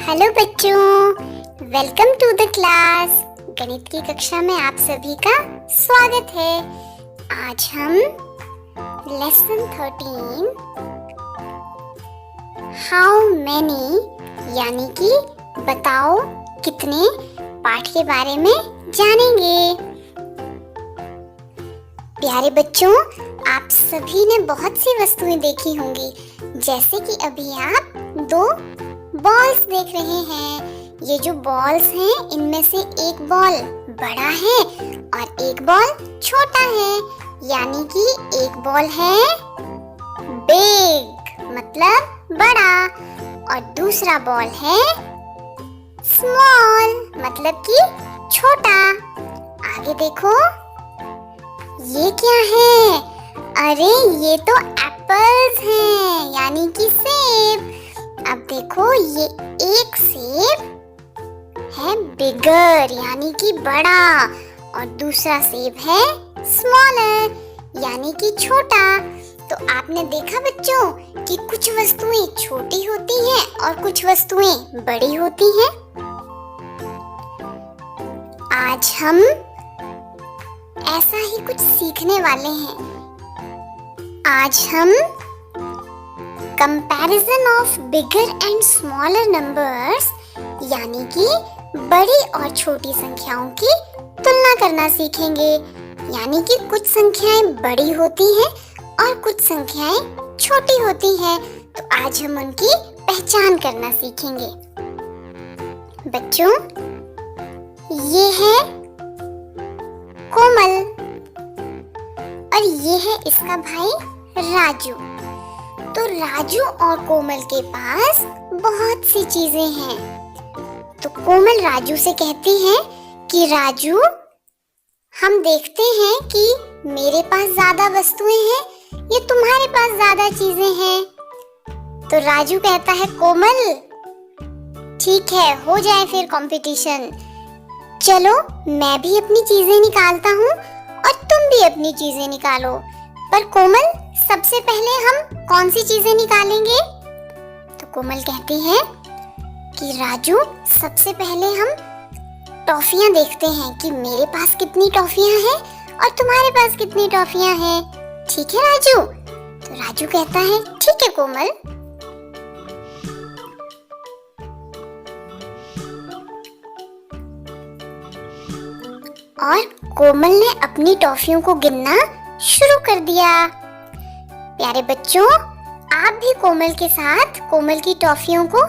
Hello बच्चों, welcome to the class. गणित की कक्षा में आप सभी का स्वागत है। आज हम लेसन 13 हाउ मैनी यानी कि बताओ कितने पाठ के बारे में जानेंगे। प्यारे बच्चों, आप सभी ने बहुत सी वस्तुएं देखी होंगी, जैसे कि अभी आप दो बॉल्स देख रहे हैं। ये जो बॉल्स हैं, इनमें से एक बॉल बड़ा है और एक बॉल छोटा है, यानी कि एक बॉल है बिग मतलब बड़ा और दूसरा बॉल है स्मॉल मतलब कि छोटा। आगे देखो, ये क्या है? अरे ये तो एप्पल्स हैं, यानी कि सेब। अब देखो, ये एक सेब है बिगर यानी कि बड़ा और दूसरा सेब है स्मॉलर यानी कि छोटा। तो आपने देखा बच्चों कि कुछ वस्तुएं छोटी होती हैं और कुछ वस्तुएं बड़ी होती हैं। आज हम ऐसा ही कुछ सीखने वाले हैं। आज हम comparison of bigger and smaller numbers यानी कि बड़ी और छोटी संख्याओं की तुलना करना सीखेंगे। यानी कि कुछ संख्याएं बड़ी होती हैं और कुछ संख्याएं छोटी होती हैं। तो आज हम उनकी पहचान करना सीखेंगे। बच्चों, ये है कोमल और ये है इसका भाई राजू। तो राजू और कोमल के पास बहुत सी चीजें हैं। तो कोमल राजू से कहती है कि राजू, हम देखते हैं कि मेरे पास ज्यादा वस्तुएं हैं, ये तुम्हारे पास ज्यादा चीजें हैं। तो राजू कहता है, कोमल ठीक है, हो जाए फिर कंपटीशन। चलो मैं भी अपनी चीजें निकालता हूँ और तुम भी अपनी चीजें निकालो। पर कोमल, सबसे पहले हम कौन सी चीजें निकालेंगे? तो कोमल कहती है कि राजू, सबसे पहले हम टॉफियां देखते हैं कि मेरे पास कितनी टॉफियां हैं और तुम्हारे पास कितनी टॉफियां हैं। ठीक है राजू? तो राजू कहता है, ठीक है कोमल। और कोमल ने अपनी टॉफियों को गिनना शुरू कर दिया। प्यारे बच्चों, आप भी कोमल के साथ कोमल की टॉफियों को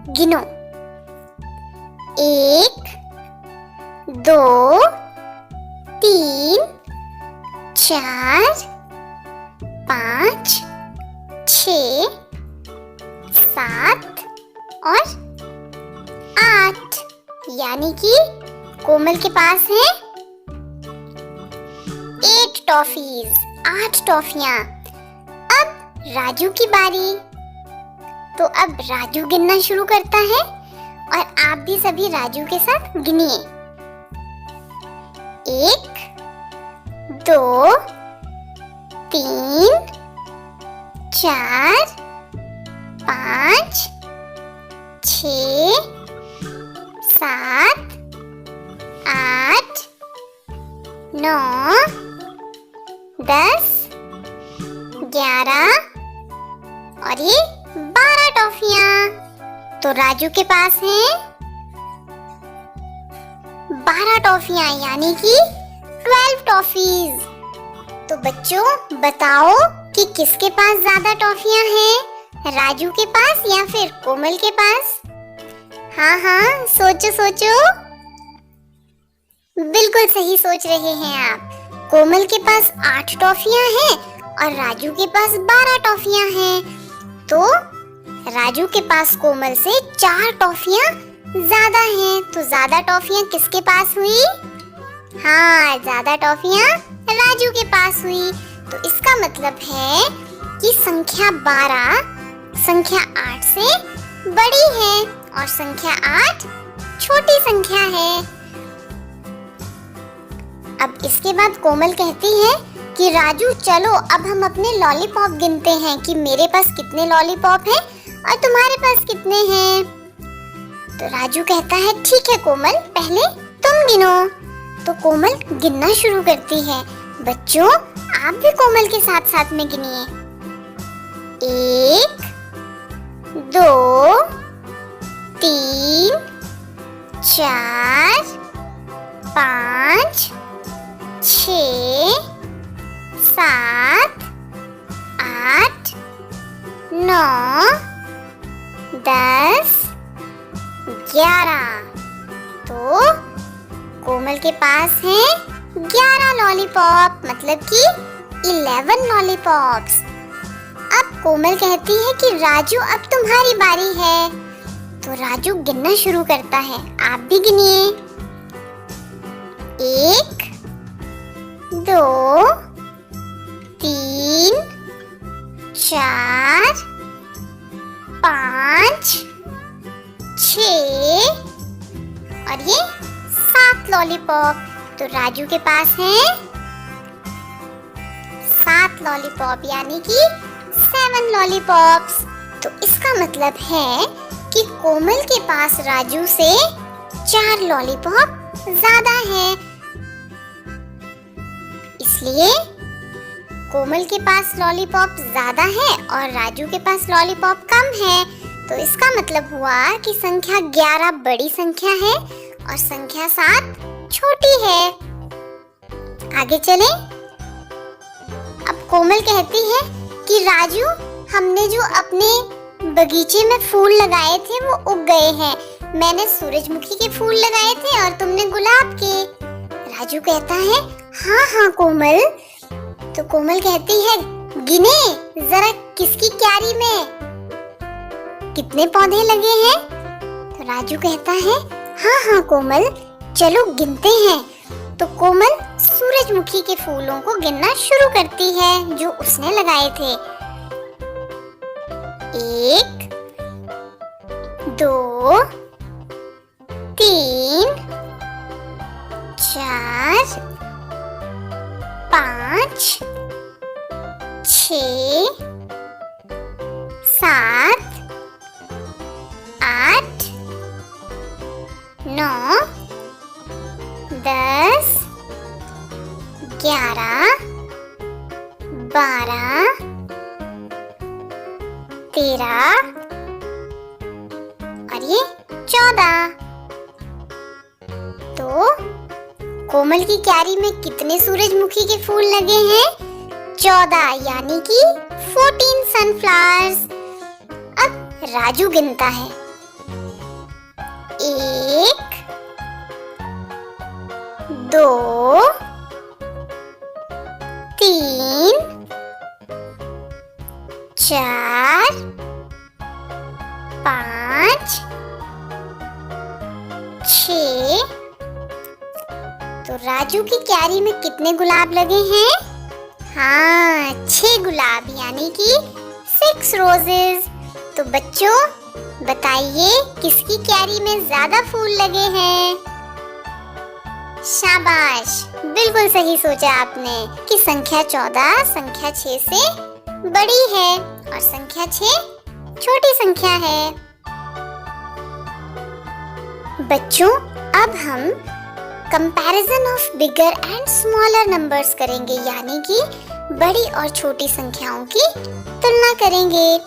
गिनो। 1 2 3 4 5 6 7 और 8, यानी कि कोमल के पास है 8 टॉफीज, 8 टॉफियां। अब राजू की बारी। तो अब राजू गिनना शुरू करता है और आप भी सभी राजू के साथ गिनिए। 1 2 3 4 5 6 7 8 9 10 11 और ये 12 टॉफियां। तो राजू के पास है 12 टॉफियां, यानी कि 12 टॉफीज। तो बच्चों बताओ कि किसके पास ज्यादा टॉफियां हैं, राजू के पास या फिर कोमल के पास? हाँ हाँ, सोचो सोचो। बिल्कुल सही सोच रहे हैं आप। कोमल के पास 8 टॉफियां हैं और राजू के पास 12 टॉफियां हैं। तो राजू के पास कोमल से 4 टॉफियां ज्यादा हैं। तो ज्यादा टॉफियां किसके पास हुई? हाँ, ज्यादा टॉफियां राजू के पास हुई। तो इसका मतलब है कि संख्या 12 संख्या 8 से बड़ी है और संख्या 8 छोटी संख्या है। अब इसके बाद कोमल कहती है कि राजू, चलो अब हम अपने लॉलीपॉप गिनते हैं कि मेरे पास कितने लॉलीपॉप हैं और तुम्हारे पास कितने हैं। तो राजू कहता है ठीक है कोमल, पहले तुम गिनो। तो कोमल गिनना शुरू करती है। बच्चों आप भी कोमल के साथ साथ में गिनिए। 1 2 3 4 5 6 7 8 9 10 11। तो कोमल के पास है 11 लॉलीपॉप, मतलब कि 11 लॉलीपॉप्स। अब कोमल कहती है कि राजू अब तुम्हारी बारी है। तो राजू गिनना शुरू करता है। आप भी गिनिए। 1 2 3 4 5 6 और ये 7 लॉलीपॉप। तो राजू के पास है 7 लॉलीपॉप, यानी कि 7 लॉलीपॉप्स। तो इसका मतलब है कि कोमल के पास राजू से 4 लॉलीपॉप ज्यादा है। इसलिए कोमल के पास लॉलीपॉप ज्यादा है और राजू के पास लॉलीपॉप कम है। तो इसका मतलब हुआ कि संख्या 11 बड़ी संख्या है और संख्या 7 छोटी है। आगे चले। अब कोमल कहती है कि राजू हमने जो अपने बगीचे में फूल लगाए थे वो उग गए हैं। मैंने सूरजमुखी के फूल लगाए थे और तुमने गुलाब के। राजू कहता है हाँ हाँ कोमल। तो कोमल कहती है गिने जरा किसकी क्यारी में कितने पौधे लगे हैं। तो राजू कहता है हाँ हाँ कोमल, चलो गिनते हैं। तो कोमल सूरजमुखी के फूलों को गिनना शुरू करती है जो उसने लगाए थे। 1 2 3 4 5 6 7 8 9 10 11 12 13 और ये 14। तो कोमल की क्यारी में कितने सूरजमुखी के फूल लगे हैं? 14, यानी कि 14 सनफ्लावर्स। अब राजू गिनता है। 1 2 3 4 5 6। तो राजू की क्यारी में कितने गुलाब लगे हैं? हाँ, 6 गुलाब, यानी कि 6 रोजेस। तो बच्चों बताइए किसकी क्यारी में ज्यादा फूल लगे हैं? शाबाश, बिल्कुल सही सोचा आपने कि संख्या 14 संख्या 6 से बड़ी है और संख्या 6 छोटी संख्या है। बच्चों अब हम comparison of bigger and smaller numbers करेंगे, यानी कि बड़ी और छोटी संख्याओं की तुलना करेंगे।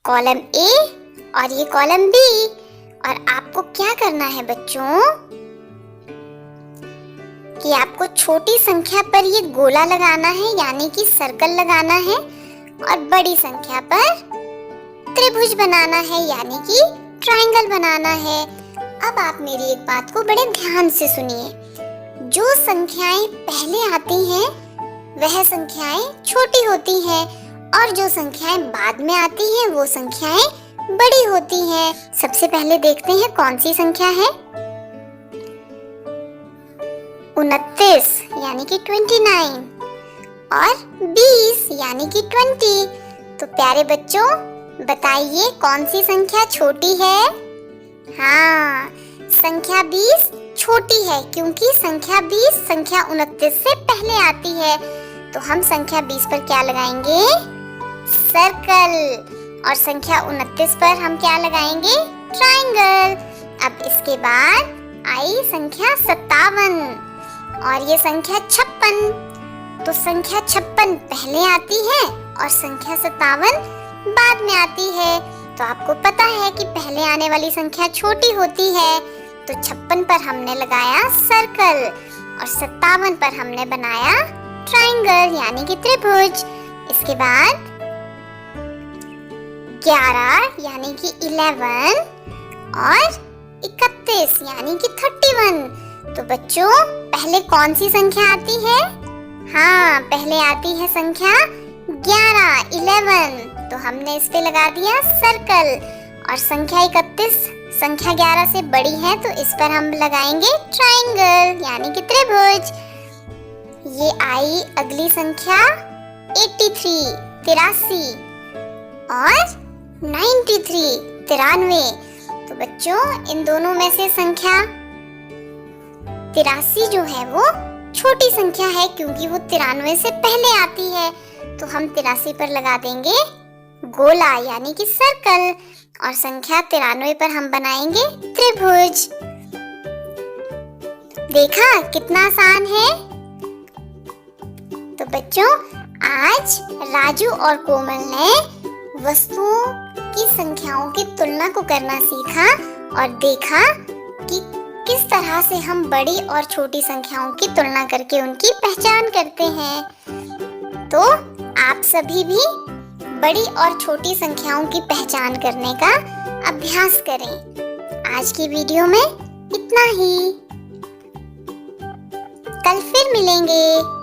कॉलम ए और ये कॉलम बी। और आपको क्या करना है बच्चों कि आपको छोटी संख्या पर ये गोला लगाना है, यानी कि सर्कल लगाना है, और बड़ी संख्या पर त्रिभुज बनाना है, यानी कि ट्रायंगल बनाना है। अब आप मेरी एक बात को बड़े ध्यान से सुनिए। जो संख्याएं पहले आती हैं वह संख्याएं छोटी होती हैं और जो संख्याएं बाद में आती हैं वो संख्याएं बड़ी होती हैं। सबसे पहले देखते हैं कौन सी संख्या है। 29 यानी कि 29 और 20 यानी कि 20। तो प्यारे बच्चों बताइए कौन सी संख्या छोटी है? हाँ, संख्या 20 छोटी है क्योंकि संख्या 20 संख्या 29 से पहले आती है। तो हम संख्या 20 पर क्या लगाएंगे? सर्कल। और संख्या 29 पर हम क्या लगाएंगे? ट्रायंगल। अब इसके बाद आई संख्या 57 और ये संख्या 56। तो संख्या 56 पहले आती है और संख्या 57 बाद में आती है। तो आपको पता है कि पहले आने वाली संख्या छोटी होती है। तो 56 पर हमने लगाया सर्कल और 57 पर हमने बनाया ट्रायंगल यानी कि त्रिभुज। इसके बाद 11 यानी कि 11 और 31 यानी कि 31। तो बच्चों पहले कौन सी संख्या आती है? हाँ, पहले आती है संख्या 11। तो हमने इस पे लगा दिया सर्कल और संख्या 31 संख्या 11 से बड़ी है तो इस पर हम लगाएंगे ट्रायंगल यानी कि त्रिभुज। ये आई अगली संख्या 83 और 93। तो बच्चों इन दोनों में से संख्या 83 जो है वो छोटी संख्या है क्योंकि वो 93 से पहले आती है। तो हम 83 पर लगा देंगे गोला यानी कि सर्कल और संख्या 93 पर हम बनाएंगे त्रिभुज। देखा कितना आसान है? तो बच्चों आज राजू और कोमल ने वस्तुओं की संख्याओं की तुलना को करना सीखा और देखा कि किस तरह से हम बड़ी और छोटी संख्याओं की तुलना करके उनकी पहचान करते हैं। तो आप सभी भी बड़ी और छोटी संख्याओं की पहचान करने का अभ्यास करें। आज की वीडियो में इतना ही। कल फिर मिलेंगे।